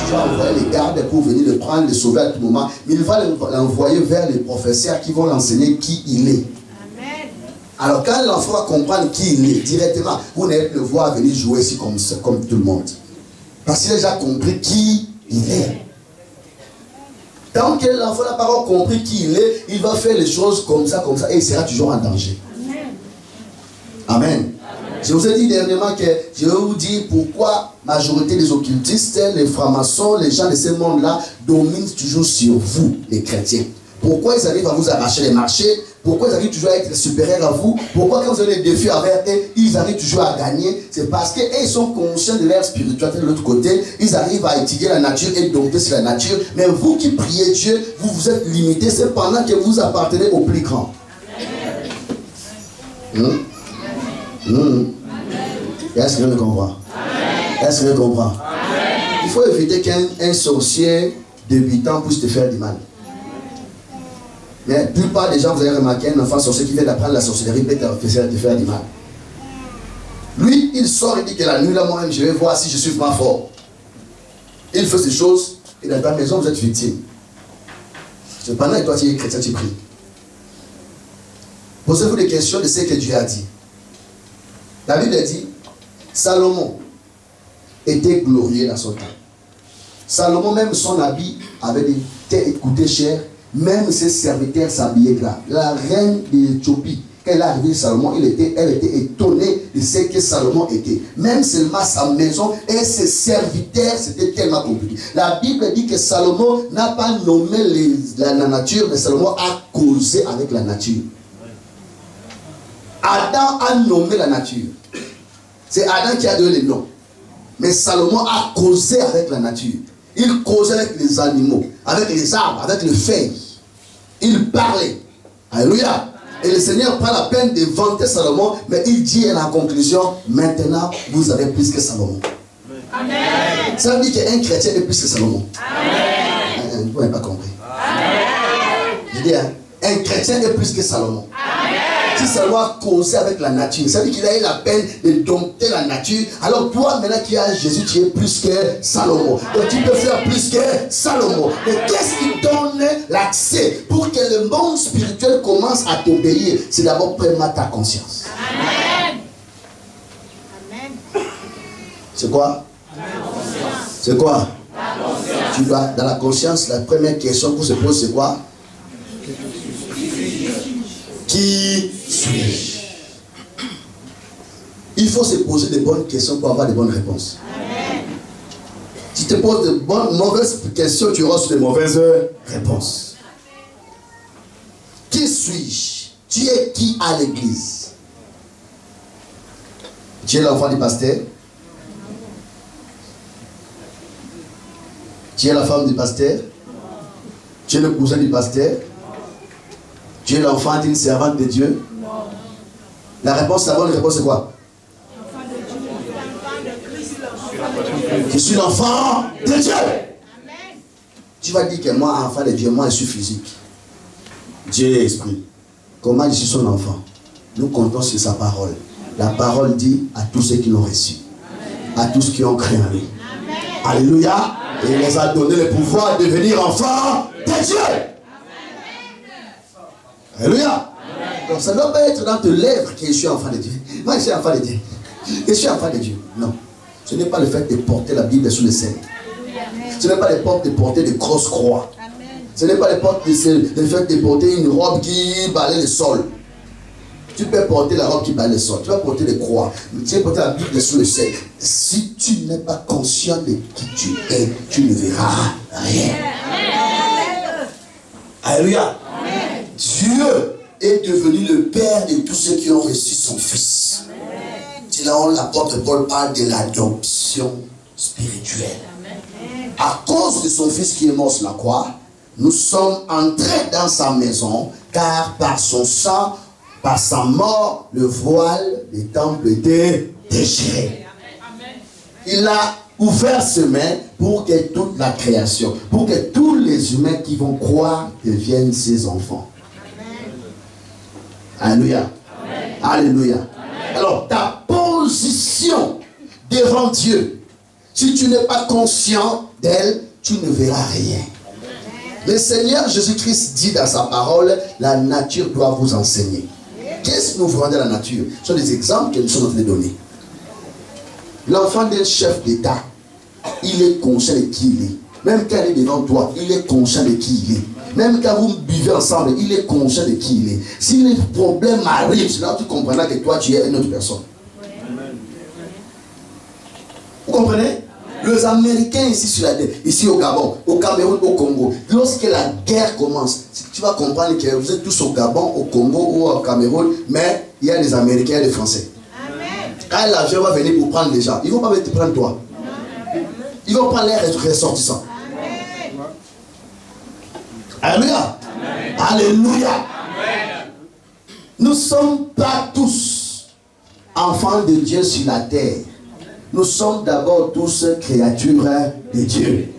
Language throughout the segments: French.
Tu vas envoyer les gardes pour venir le prendre, le sauver à tout moment. Mais il va l'envoyer vers les professeurs qui vont l'enseigner qui il est. Amen. Alors quand l'enfant va comprendre qui il est, directement, vous n'allez plus le voir venir jouer ici comme ça, comme tout le monde. Parce qu'il a déjà compris qui il est. Tant que l'enfant n'a pas compris qui il est, il va faire les choses comme ça, et il sera toujours en danger. Amen. Amen. Je vous ai dit dernièrement que je vais vous dire pourquoi la majorité des occultistes, les francs-maçons, les gens de ce monde-là dominent toujours sur vous, les chrétiens. Pourquoi ils arrivent à vous arracher les marchés? Pourquoi ils arrivent toujours à être supérieurs à vous? Pourquoi quand vous avez des défis avec eux, ils arrivent toujours à gagner? C'est parce qu'ils sont conscients de leur spiritualité de l'autre côté. Ils arrivent à étudier la nature et dompter sur la nature. Mais vous qui priez Dieu, vous êtes limités. C'est pendant que vous appartenez au plus grand. Est-ce que vous comprenez? Est-ce que vous comprenez? Il faut éviter qu'un sorcier débutant puisse te faire du mal. Mais la plupart des gens, vous avez remarqué, un enfant sorcier qui vient d'apprendre la sorcellerie peut te faire du mal. Lui, il sort et dit que la nuit, là, moi-même, je vais voir si je suis vraiment fort. Il fait ces choses, et dans ta maison, vous êtes victime. Cependant, et toi, tu es chrétien, tu pries. Posez-vous des questions de ce que Dieu a dit. La Bible dit, Salomon était glorieux dans son temps. Salomon, même son habit avait coûté cher. Même ses serviteurs s'habillaient gras. La reine d'Éthiopie, quand elle est arrivée Salomon, elle était étonnée de ce que Salomon était. Même seulement sa maison et ses serviteurs, c'était tellement compliqué. La Bible dit que Salomon n'a pas nommé la nature, mais Salomon a causé avec la nature. Adam a nommé la nature. C'est Adam qui a donné le nom. Mais Salomon a causé avec la nature. Il causait avec les animaux, avec les arbres, avec les feuilles. Il parlait. Alléluia. Et le Seigneur prend la peine de vanter Salomon, mais il dit à la conclusion, maintenant vous avez plus que Salomon. Amen. Ça veut dire qu'un chrétien est plus que Salomon. Amen. Vous n'avez pas compris. Amen. Je dis, un chrétien est plus que Salomon. Amen. Si Salomon a causé avec la nature, ça veut dire qu'il a eu la peine de dompter la nature. Alors toi, maintenant qui as Jésus, tu es plus que Salomon. Donc tu peux faire plus que Salomon. Mais qu'est-ce qui donne l'accès pour que le monde spirituel commence à t'obéir? C'est d'abord prendre ta conscience. Amen. Amen. C'est quoi? C'est quoi? Tu dois, dans la conscience, la première question qu'on se pose, c'est quoi? Qui suis-je? Il faut se poser de bonnes questions pour avoir de bonnes réponses. Amen. Si tu te poses de mauvaises questions, tu auras de mauvaises réponses. Qui suis-je? Tu es qui à l'église? Tu es l'enfant du pasteur? Tu es la femme du pasteur? Tu es le cousin du pasteur? Tu es l'enfant d'une servante de Dieu? Non. La réponse, la bonne réponse, c'est quoi? Je suis l'enfant de Dieu. Amen. Tu vas dire que moi, enfant de Dieu, moi, je suis physique. Dieu est esprit. Comment je suis son enfant? Nous comptons sur sa parole. La parole dit à tous ceux qui l'ont reçu, à tous qui ont cru en lui. Amen. Alléluia. Et il les a donné le pouvoir de devenir enfants de Dieu. Alléluia. Donc ça ne doit pas être dans tes lèvres que je suis enfant de Dieu. Moi je suis enfant de Dieu. Je suis enfant de Dieu. Non. Ce n'est pas le fait de porter la Bible sous le sein. Ce n'est pas le fait de porter de grosses croix. Ce n'est pas le fait de porter une robe qui balaye le sol. Tu peux porter la robe qui balaye le sol. Tu vas porter des croix. Mais tu vas porter la Bible sous le sein. Si tu n'es pas conscient de qui tu es, tu ne verras rien. Alléluia. Dieu est devenu le Père de tous ceux qui ont reçu son Fils. C'est là où l'apôtre Paul parle de l'adoption spirituelle. Amen. À cause de son Fils qui est mort sur la croix, nous sommes entrés dans sa maison, car par son sang, par sa mort, le voile des temples était déchiré. Amen. Il a ouvert ses mains pour que toute la création, pour que tous les humains qui vont croire deviennent ses enfants. Alléluia. Alléluia. Alors, ta position devant Dieu, si tu n'es pas conscient d'elle, tu ne verras rien. Le Seigneur Jésus-Christ dit dans sa parole, la nature doit vous enseigner. Qu'est-ce que nous voyons dans la nature? Ce sont des exemples que nous sommes en train de donner. L'enfant d'un chef d'État, il est conscient de qui il est. Même quand il est devant toi, il est conscient de qui il est. Même quand vous buvez ensemble, il est conscient de qui il est. Si les problèmes arrivent, c'est là que tu comprendras que toi, tu es une autre personne. Vous comprenez? Les Américains ici au Gabon, au Cameroun, au Congo, lorsque la guerre commence, tu vas comprendre que vous êtes tous au Gabon, au Congo ou au Cameroun, mais il y a des Américains et des Français. Amen. Quand l'avion va venir pour prendre les gens, ils ne vont pas te prendre toi. Ils vont prendre les ressortissants. Alléluia. Alléluia. Amen. Nous ne sommes pas tous enfants de Dieu sur la terre. Nous sommes d'abord tous créatures de Dieu.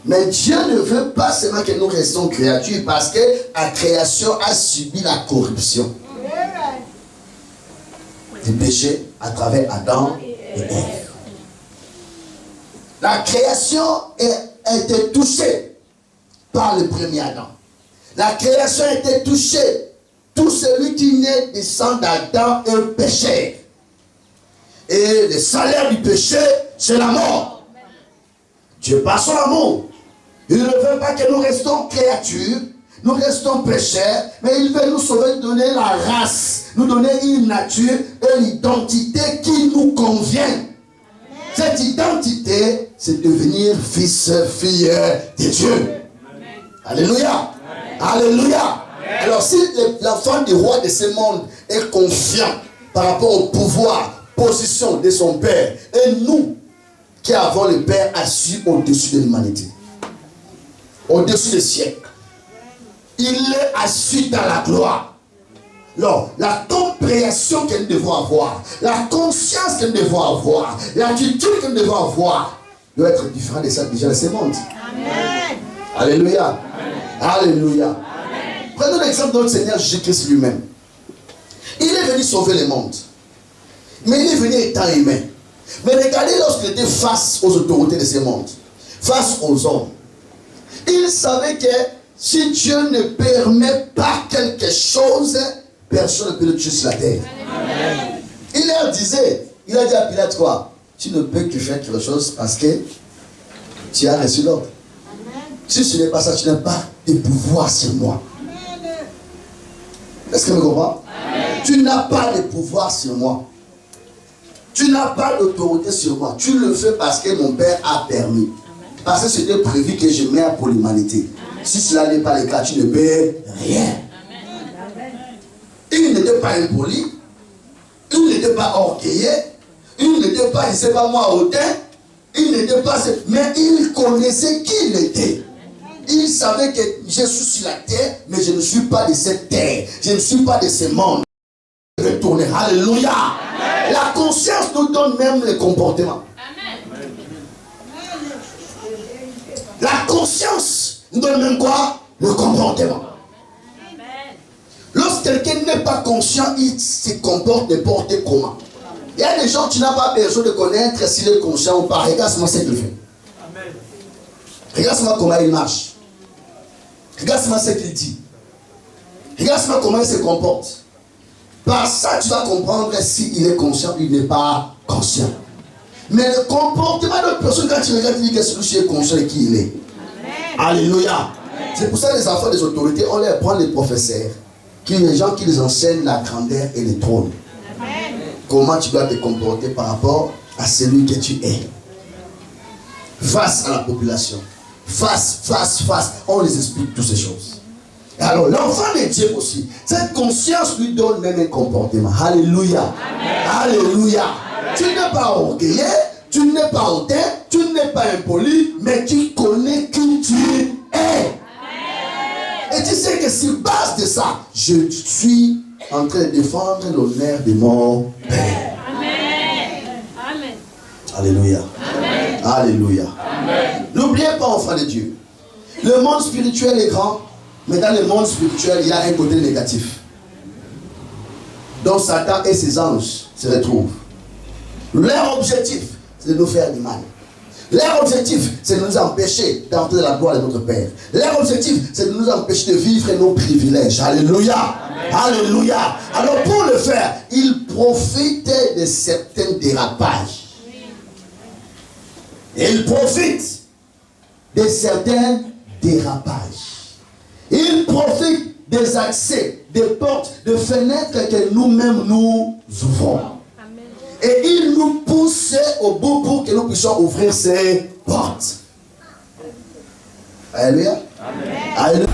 Mais Dieu ne veut pas seulement que nous restions créatures parce que la création a subi la corruption. Du péché à travers Adam et Ève. La création a été touchée par le premier Adam. La création a été touchée. Tout celui qui naît descend d'Adam est un pécheur. Et le salaire du péché, c'est la mort. Dieu par son amour, il ne veut pas que nous restons créatures, nous restons pécheurs, mais il veut nous sauver, nous donner la race, nous donner une nature et l'identité qui nous convient. Cette identité, c'est devenir fils, fille de Dieu. Alléluia. Alléluia. Alors si l'enfant du roi de ce monde est confiant par rapport au pouvoir, position de son Père, et nous qui avons le Père assis au-dessus de l'humanité, au-dessus des siècles, il est assis dans la gloire. Alors, la compréhension que nous devons avoir, la conscience que nous devons avoir, l'attitude que nous devons avoir doit être différente de ça déjà de ce monde. Amen. Alléluia. Amen. Alléluia. Amen. Prenons l'exemple de notre Seigneur Jésus-Christ lui-même. Il est venu sauver le monde. Mais il est venu étant humain. Mais regardez lorsqu'il était face aux autorités de ce monde, face aux hommes. Il savait que si Dieu ne permet pas quelque chose, personne ne peut le tuer sur la terre. Amen. Il leur disait, il a dit à Pilate quoi? Tu ne peux que faire quelque chose parce que tu as reçu l'ordre. Si ce n'est pas ça, tu n'as pas de pouvoir sur moi. Est-ce que vous comprenez? Tu n'as pas de pouvoir sur moi. Tu n'as pas d'autorité sur moi. Tu le fais parce que mon Père a permis. Parce que c'était prévu que je mette pour l'humanité. Si cela n'est pas le cas, tu ne peux rien. Il n'était pas impoli. Il n'était pas orgueilleux. Il n'était pas, je ne sais pas moi, hautain. Il n'était pas... Mais il connaissait qui il était. Il savait que je suis sur la terre, mais je ne suis pas de cette terre. Je ne suis pas de ce monde. Retourner. Alléluia. Amen. La conscience nous donne même le comportement. Amen. La conscience nous donne même quoi? Le comportement. Amen. Lorsque quelqu'un n'est pas conscient, il se comporte n'importe comment. Il y a des gens qui n'ont pas besoin de connaître s'il est conscient ou pas. Regarde-moi ce qu'il fait. Amen. Regarde-moi comment il marche. Regarde-moi ce qu'il dit. Regarde-moi comment il se comporte. Par ça, tu vas comprendre s'il est conscient ou il n'est pas conscient. Mais le comportement de l'autre personne, quand tu regardes, tu dis que celui-ci est conscient de qui il est. Amen. Alléluia. C'est pour ça que les enfants des autorités, on les prend les professeurs, les gens qui les enseignent la grandeur et le trône. Amen. Comment tu dois te comporter par rapport à celui que tu es. Face à la population. Face. On les explique toutes ces choses. Alors l'enfant de Dieu aussi, cette conscience lui donne même un comportement. Alléluia. Amen. Alléluia. Amen. Tu n'es pas orgueilleux, tu n'es pas hautain, tu n'es pas impoli, mais tu connais qui tu es. Amen. Et tu sais que sur base de ça, je suis en train de défendre l'honneur de mon Père. Amen. Amen. Alléluia. Amen. Alléluia. Amen. N'oubliez pas, enfant de Dieu, le monde spirituel est grand. Mais dans le monde spirituel, il y a un côté négatif. Donc Satan et ses anges se retrouvent. Leur objectif, c'est de nous faire du mal. Leur objectif, c'est de nous empêcher d'entrer dans la gloire de notre Père. Leur objectif, c'est de nous empêcher de vivre nos privilèges. Alléluia. Amen. Alléluia. Alors pour le faire, ils profitent de certains dérapages. Ils profitent de certains dérapages. Ils profitent des accès, des portes, des fenêtres que nous-mêmes nous ouvrons. Amen. Et ils nous poussent au bout pour que nous puissions ouvrir ces portes. Alléluia. Amen. Alléluia.